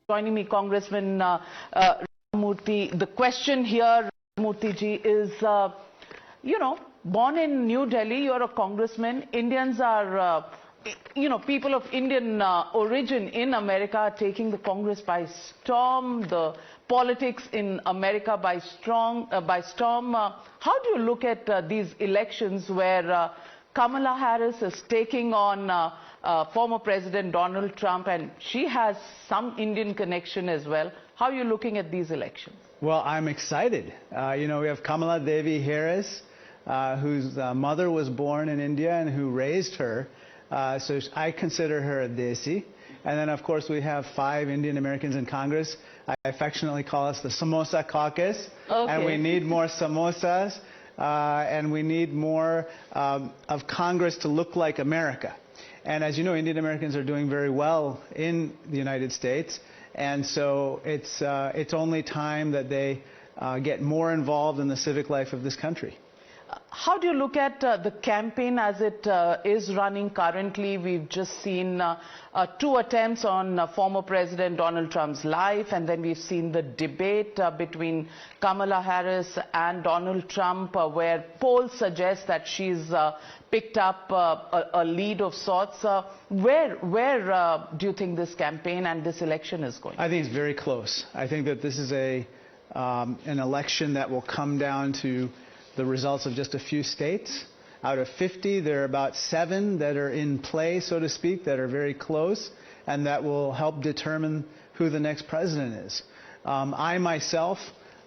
joining me, Congressman Krishnamoorthi. The question here, Murthy ji, is, born in New Delhi, you're a congressman. Indians are, people of Indian origin in America are taking the Congress by storm, the politics in America by storm. How do you look at these elections where Kamala Harris is taking on former President Donald Trump, and she has some Indian connection as well? How are you looking at these elections? Well, I'm excited. We have Kamala Devi Harris, whose mother was born in India and who raised her. So I consider her a Desi. And then, of course, we have 5 Indian Americans in Congress. I affectionately call us the Samosa Caucus. Okay. And we need more samosas. And we need more of Congress to look like America. And as you know, Indian Americans are doing very well in the United States. And so it's only time that they get more involved in the civic life of this country. How do you look at the campaign as it is running currently? We've just seen 2 attempts on former President Donald Trump's life, and then we've seen the debate between Kamala Harris and Donald Trump, where polls suggest that she's picked up a lead of sorts. Where do you think this campaign and this election is going? I think it's very close. I think that this is an election that will come down to the results of just a few states. Out of 50, there are about 7 that are in play, so to speak, that are very close, and that will help determine who the next president is. I myself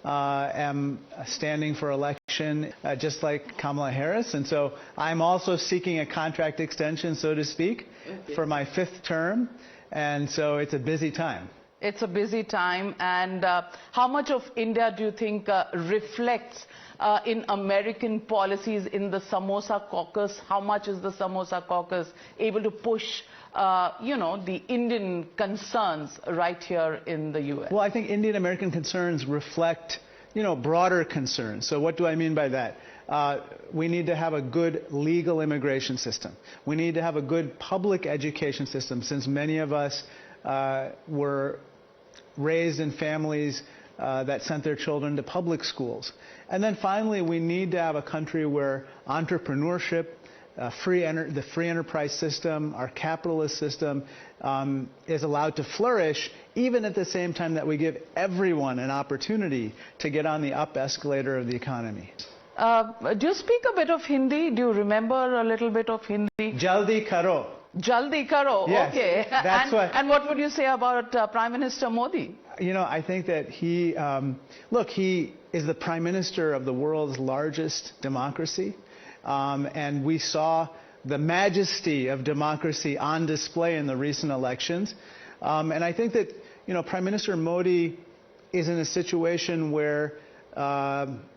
am standing for election just like Kamala Harris, and so I'm also seeking a contract extension, so to speak, for my 5th term, and so it's a busy time. It's a busy time, and how much of India do you think reflects in American policies in the Samosa Caucus? How much is the Samosa Caucus able to push, the Indian concerns right here in the U.S.? Well, I think Indian American concerns reflect, broader concerns. So what do I mean by that? We need to have a good legal immigration system. We need to have a good public education system, since many of us were raised in families that sent their children to public schools. And then finally, we need to have a country where entrepreneurship, the free enterprise system, our capitalist system is allowed to flourish, even at the same time that we give everyone an opportunity to get on the up escalator of the economy. Do you speak a bit of Hindi? Do you remember a little bit of Hindi? Jaldi karo. Jaldi karo, yes, okay. And what would you say about Prime Minister Modi? I think that he is the Prime Minister of the world's largest democracy. And we saw the majesty of democracy on display in the recent elections. And I think that, Prime Minister Modi is in a situation where,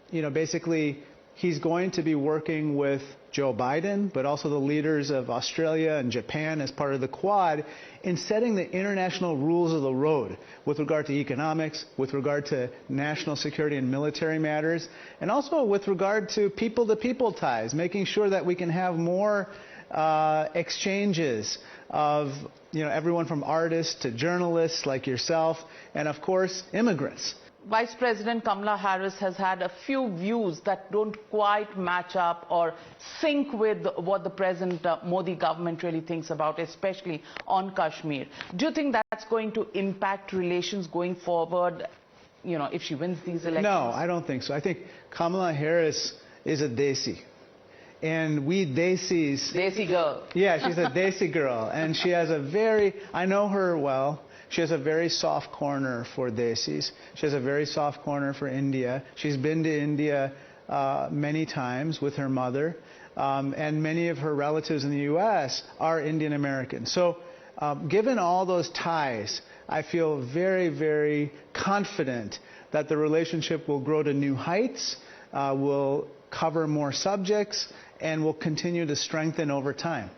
basically he's going to be working with Joe Biden, but also the leaders of Australia and Japan as part of the Quad, in setting the international rules of the road with regard to economics, with regard to national security and military matters, and also with regard to people-to-people ties, making sure that we can have more exchanges of everyone from artists to journalists like yourself, and of course immigrants. Vice President Kamala Harris has had a few views that don't quite match up or sync with what the present Modi government really thinks about, especially on Kashmir. Do you think that's going to impact relations going forward, if she wins these elections? No, I don't think so. I think Kamala Harris is a Desi. And we Desis... Desi girl. Yeah, she's a Desi girl. And she has I know her well. She has a very soft corner for Desis. She has a very soft corner for India. She's been to India many times with her mother. And many of her relatives in the U.S. are Indian American. So given all those ties, I feel very, very confident that the relationship will grow to new heights, will cover more subjects, and will continue to strengthen over time.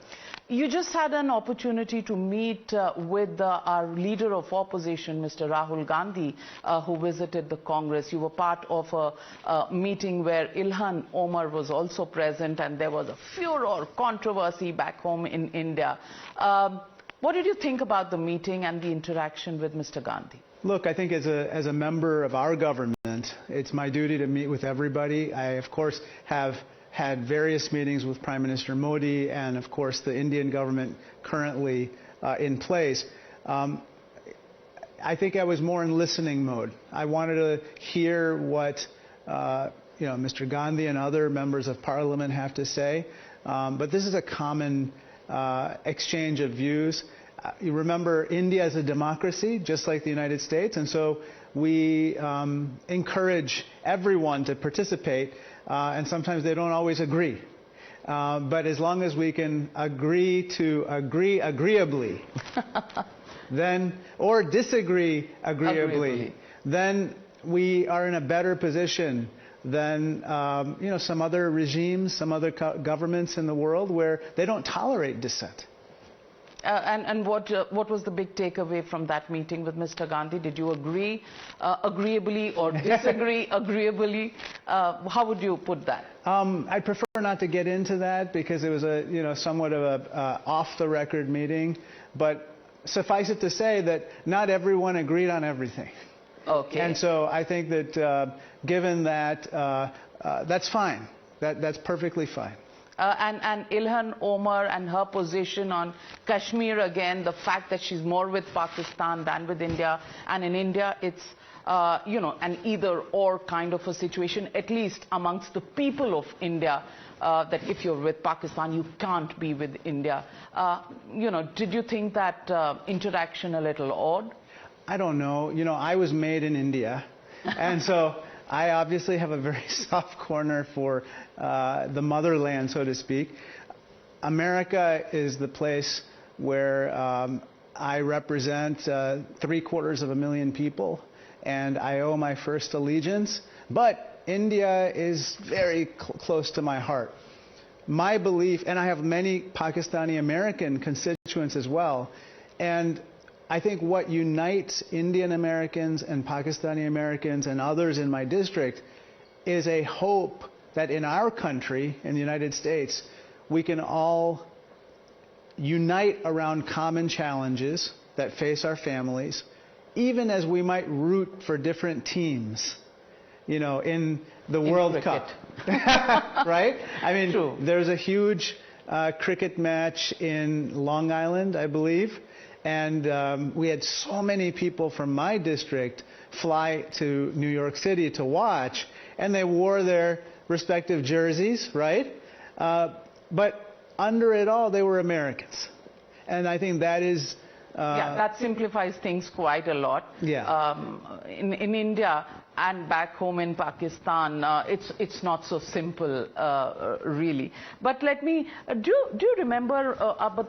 You just had an opportunity to meet with our leader of opposition, Mr. Rahul Gandhi, who visited the Congress. You were part of a meeting where Ilhan Omar was also present, and there was a furor, controversy back home in India. What did you think about the meeting and the interaction with Mr. Gandhi? Look, I think as a member of our government, it's my duty to meet with everybody. I, of course, have had various meetings with Prime Minister Modi and, of course, the Indian government currently in place. I think I was more in listening mode. I wanted to hear what Mr. Gandhi and other members of Parliament have to say. But this is a common exchange of views. You remember, India is a democracy, just like the United States, and so we encourage everyone to participate, and sometimes they don't always agree. But as long as we can agree to agree agreeably, then, or disagree agreeably, then we are in a better position than some other regimes, some other governments in the world where they don't tolerate dissent. And what was the big takeaway from that meeting with Mr. Gandhi? Did you agree agreeably or disagree agreeably? How would you put that? I'd prefer not to get into that because it was a somewhat of a off-the-record meeting. But suffice it to say that not everyone agreed on everything. Okay. And so I think that given that, that's fine. That's perfectly fine. And Ilhan Omar and her position on Kashmir, again, the fact that she's more with Pakistan than with India, and in India it's an either-or kind of a situation, at least amongst the people of India, that if you're with Pakistan, you can't be with India. Did you think that interaction a little odd? I don't know. I was made in India, and so I obviously have a very soft corner for the motherland, so to speak. America is the place where I represent 750,000 people, and I owe my first allegiance. But India is very close to my heart. My belief, and I have many Pakistani American constituents as well, and I think what unites Indian Americans and Pakistani Americans and others in my district is a hope that in our country, in the United States, we can all unite around common challenges that face our families, even as we might root for different teams, in the World Cup. Right? I mean, True. There's a huge cricket match in Long Island, I believe. And we had so many people from my district fly to New York City to watch, and they wore their respective jerseys, right? But under it all, they were Americans. And I think that is... that simplifies things quite a lot. Yeah. In India and back home in Pakistan, it's not so simple, really. But let me, do you remember,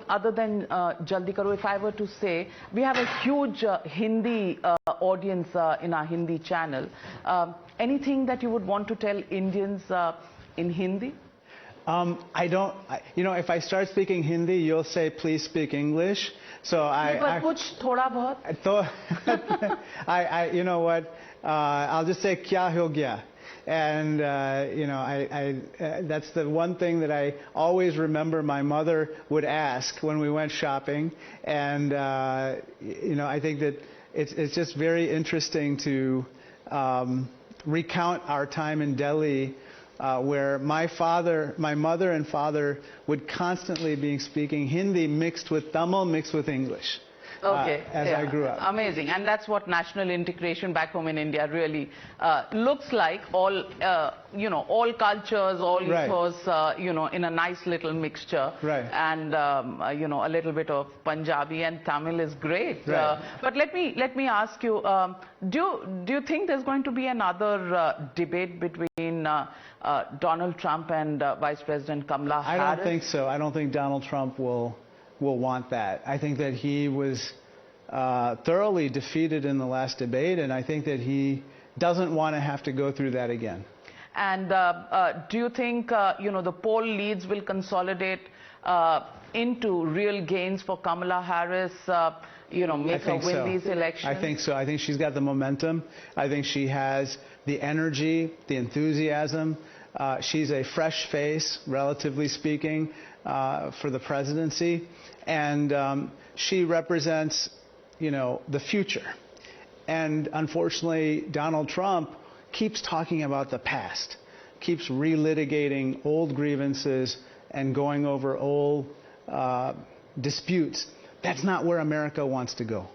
other than Jaldi Karo, if I were to say, we have a huge Hindi audience in our Hindi channel. Anything that you would want to tell Indians in Hindi? If I start speaking Hindi, you'll say, please speak English. So kuch thoda bahut. You know what? I'll just say kya ho gaya. And, that's the one thing that I always remember my mother would ask when we went shopping. And, I think that it's just very interesting to recount our time in Delhi, where my mother and father would constantly be speaking Hindi mixed with Tamil, mixed with English. Okay. As I grew up. Amazing. And that's what national integration back home in India really looks like. All cultures, all ethos, in a nice little mixture. Right. And, a little bit of Punjabi and Tamil is great. Right. But let me ask you, do you think there's going to be another debate between Donald Trump and Vice President Kamala Harris? I don't think so. I don't think Donald Trump will want that. I think that he was thoroughly defeated in the last debate, and I think that he doesn't want to have to go through that again. And do you think, the poll leads will consolidate into real gains for Kamala Harris, make her win these elections? I think so. I think she's got the momentum. I think she has the energy, the enthusiasm. She's a fresh face, relatively speaking, for the presidency, and she represents, the future. And unfortunately, Donald Trump keeps talking about the past, keeps relitigating old grievances and going over old disputes. That's not where America wants to go.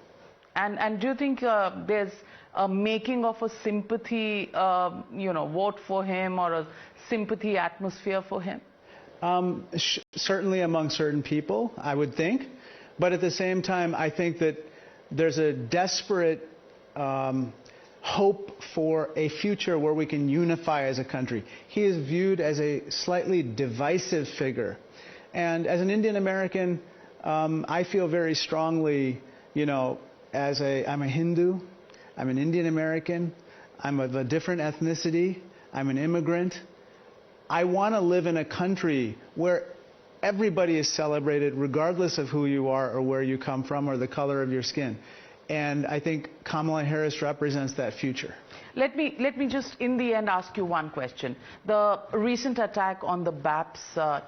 And do you think there's a making of a sympathy, vote for him, or a sympathy atmosphere for him? Certainly among certain people, I would think. But at the same time, I think that there's a desperate hope for a future where we can unify as a country. He is viewed as a slightly divisive figure. And as an Indian American, I feel very strongly, I'm a Hindu, I'm an Indian American, I'm of a different ethnicity, I'm an immigrant. I want to live in a country where everybody is celebrated regardless of who you are or where you come from or the color of your skin. And I think Kamala Harris represents that future. Let me just, in the end, ask you one question. The recent attack on the BAPS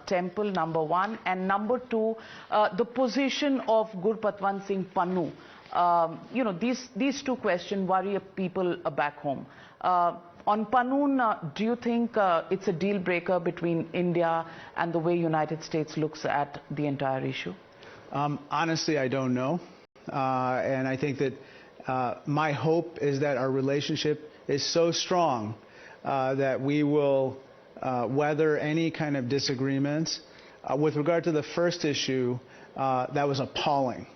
temple, number one, and number two, the position of Gurpatwant Singh Pannu. These two questions worry people back home. On Pannu, do you think it's a deal breaker between India and the way United States looks at the entire issue? Honestly, I don't know. And I think that my hope is that our relationship is so strong that we will weather any kind of disagreements. With regard to the first issue, that was appalling.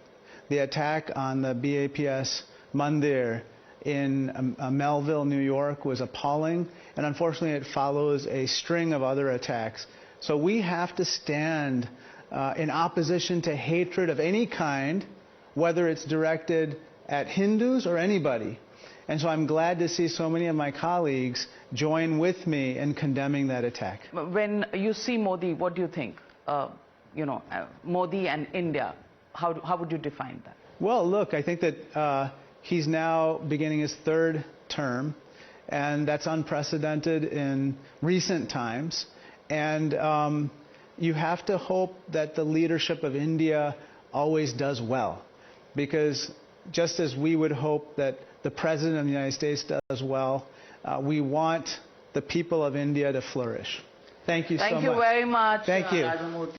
The attack on the BAPS Mandir in Melville, New York was appalling, and unfortunately it follows a string of other attacks. So we have to stand in opposition to hatred of any kind, whether it's directed at Hindus or anybody. And so I'm glad to see so many of my colleagues join with me in condemning that attack. When you see Modi, what do you think? Modi and India, how would you define that? Well, look, I think that he's now beginning his third term, and that's unprecedented in recent times. And you have to hope that the leadership of India always does well, because just as we would hope that the President of the United States does well, we want the people of India to flourish. Thank you so much. Thank you very much. Thank you.